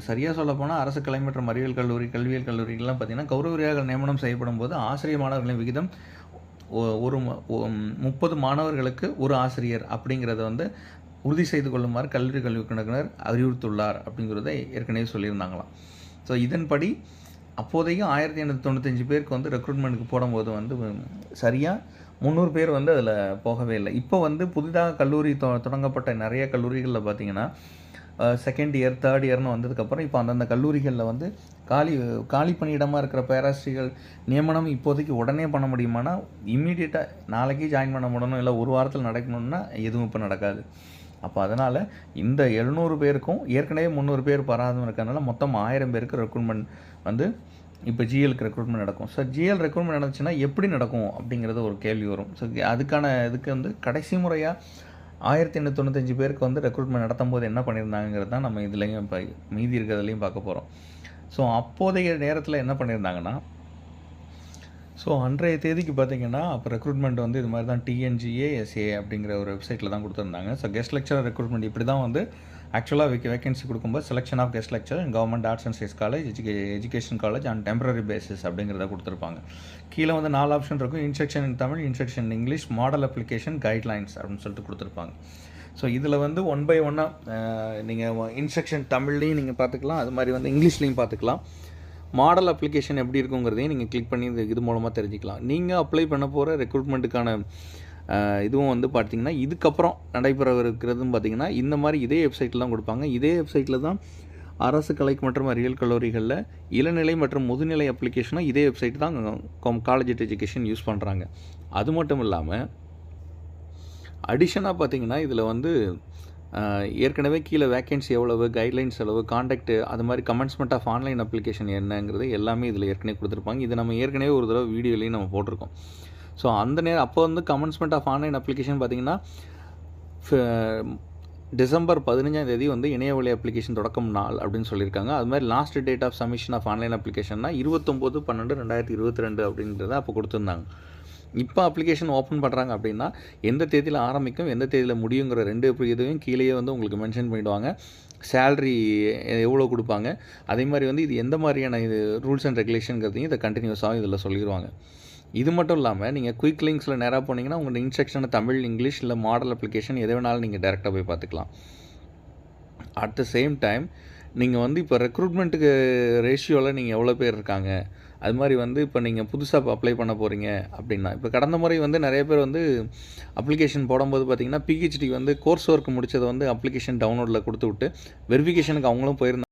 சரியாக சொல்லப்போனால் அரசு கலை மற்றும் அறிவியல் கல்லூரி கல்வியியல் கல்லூரிகள்லாம் பார்த்திங்கன்னா கௌரவரியாக நியமனம் செய்யப்படும் போது ஆசிரியர் மாணவர்களின் விகிதம் ஒரு 30 மாணவர்களுக்கு ஒரு ஆசிரியர் அப்படிங்கிறத வந்து உறுதி செய்து கொள்ளுமாறு கல்வி இயக்குனர் அறிவுறுத்துள்ளார் அப்படிங்கிறத ஏற்கனவே சொல்லியிருந்தாங்களாம். ஸோ இதன்படி அப்போதைக்கு 1895 பேருக்கு வந்து ரெக்ரூட்மெண்ட்டுக்கு போடும்போது வந்து சரியாக 300 பேர் வந்து அதில் போகவே இல்லை. இப்போ வந்து புதிதாக கல்லூரி தொடங்கப்பட்ட நிறைய கல்லூரிகளில் பார்த்திங்கன்னா செகண்ட் இயர் தேர்ட் இயர்னு வந்ததுக்கப்புறம் இப்போ அந்தந்த கல்லூரிகளில் வந்து காலி பணியிடமாக இருக்கிற பேராசிரியர்கள் நியமனம் இப்போதைக்கு உடனே பண்ண முடியுமானா இம்மீடியட்டாக நாளைக்கே ஜாயின் பண்ண முடியணும், இல்லை ஒரு வாரத்தில் நடக்கணும்னா எதுவும் இப்போ நடக்காது. அப்போ அதனால் இந்த 700 பேருக்கும் ஏற்கனவே 300 பேர் வராதும் இருக்கிறதுனால மொத்தம் 1000 பேருக்கு ரெக்ரூட்மெண்ட் வந்து இப்போ ஜிஎலுக்கு ரெக்ரூட்மெண்ட் நடக்கும். ஸோ ஜிஎல் ரெக்ரூட்மெண்ட் நடந்துச்சுன்னா எப்படி நடக்கும் அப்படிங்கிறது ஒரு கேள்வி வரும். ஸோ இதுக்கு வந்து கடைசி முறையாக 1895 பேருக்கு வந்து ரெக்ரூட்மெண்ட் நடத்தும் போது என்ன பண்ணியிருந்தாங்கிறது தான் நம்ம இதுலேயும் இப்போ மீதி இருக்கிறதுலையும் பார்க்க போகிறோம். ஸோ அப்போதைய நேரத்தில் என்ன பண்ணியிருந்தாங்கன்னா, ஸோ அன்றைய தேதிக்கு பார்த்திங்கன்னா அப்போ ரெக்ரூட்மெண்ட் வந்து இது மாதிரி தான் TNGA-SA அப்படிங்கிற ஒரு வெப்சைட்டில் தான் கொடுத்துருந்தாங்க. ஸோ கெஸ்ட் லெக்சரர் ரெக்ரூட்மெண்ட் இப்படி தான் வந்து ஆக்சுவலாக வேகன்சி கொடுக்கும்போது selection of guest lecture in government arts and science college education college on temporary basis அப்படிங்கிறத கொடுத்துருப்பாங்க. கீழே வந்து 4 ஆப்ஷன் இருக்கும். Instruction in Tamil, instruction in English, model application, guidelines அப்படின்னு சொல்லிட்டு கொடுத்துருப்பாங்க. ஸோ இதில் வந்து 1 by 1 நீங்கள் இன்ஸ்ட்ரக்ஷன் தமிழ்லையும் நீங்கள் பார்த்துக்கலாம், அது மாதிரி வந்து இங்கிலீஷ்லேயும் பார்த்துக்கலாம். மாடல் அப்ளிகேஷன் எப்படி இருக்குங்கிறதையும் நீங்கள் கிளிக் பண்ணி இது மூலமாக தெரிஞ்சுக்கலாம். நீங்கள் அப்ளை பண்ண போகிற ரெக்ரூட்மெண்ட்டுக்கான இதுவும் வந்து பார்த்திங்கன்னா இதுக்கப்புறம் நடைபெறவிருக்கிறதும் பார்த்திங்கன்னா இந்த மாதிரி இதே வெப்சைட்டில் தான் கொடுப்பாங்க. இதே வெப்சைட்டில் தான் அரசு கலை மற்றும் அறிவியல் கல்லூரிகளில் இளநிலை மற்றும் முதுநிலை அப்ளிகேஷனும் இதே வெப்சைட் தான் காலேஜ் எஜுகேஷன் யூஸ் பண்ணுறாங்க. அது மட்டும் இல்லாமல் அடிஷனாக பார்த்திங்கன்னா இதில் வந்து ஏற்கனவே கீழே வேக்கன்சி எவ்வளவு, கைட்லைன்ஸ் எவ்வளவு, காண்டாக்ட், அது மாதிரி கமென்ஸ்மெண்ட் ஆஃப் ஆன்லைன் அப்ளிகேஷன் என்னங்கிறது எல்லாமே இதில் ஏற்கனவே கொடுத்துருப்பாங்க. இது நம்ம ஏற்கனவே ஒரு தடவை வீடியோலையும் நம்ம போட்டிருக்கோம். ஸோ அப்போ வந்து கமென்ஸ்மெண்ட் ஆஃப் ஆன்லைன் அப்ளிகேஷன் பார்த்திங்கன்னா டிசம்பர் 15 வந்து இணையவழி அப்ளிகேஷன் தொடக்கம் நாள் அப்படின்னு சொல்லியிருக்காங்க. அது மாதிரி last date of submission of online அப்ளிகேஷன்னா 29/12/2022 அப்படின்றத அப்போ கொடுத்துருந்தாங்க. இப்போ அப்ளிகேஷன் ஓப்பன் பண்ணுறாங்க அப்படின்னா எந்த தேதியில் ஆரம்பிக்கும் எந்த தேதியில் முடியுங்கிற 2 இதுவும் கீழேயே வந்து உங்களுக்கு மென்ஷன் பண்ணிவிடுவாங்க. சேலரி எவ்வளோ கொடுப்பாங்க, அதே மாதிரி வந்து இது எந்த மாதிரியான இது ரூல்ஸ் அண்ட் ரெகுலேஷனுங்கிறதையும் இதை கண்டினியூஸாக இதில் சொல்லிடுவாங்க. இது மட்டும் இல்லாமல் நீங்கள் குயிக் லிங்க்ஸில் நேராக போனீங்கன்னா உங்களோட இன்ஸ்ட்ரக்ஷனை தமிழ், இங்கிலீஷ் இல்லை மாடல் அப்ளிகேஷன் எது வேணாலும் நீங்கள் டேரெக்டாக போய் பார்த்துக்கலாம். அட் த சேம் டைம் நீங்கள் வந்து இப்போ ரெக்ரூட்மெண்ட்டுக்கு ரேஷியோவில் நீங்கள் எவ்வளோ பேர் இருக்காங்க, அது மாதிரி வந்து இப்போ நீங்கள் புதுசாக அப்ளை பண்ண போகிறீங்க அப்படின்னா, இப்போ கடந்த முறை வந்து நிறைய பேர் வந்து அப்ளிகேஷன் போடும்போது பார்த்திங்கன்னா PhD வந்து கோர்ஸ் ஒர்க் முடித்ததை வந்து அப்ளிகேஷன் டவுன்லோடில் கொடுத்து விட்டு வெரிஃபிகேஷனுக்கு அவங்களும் போயிருந்தாங்க.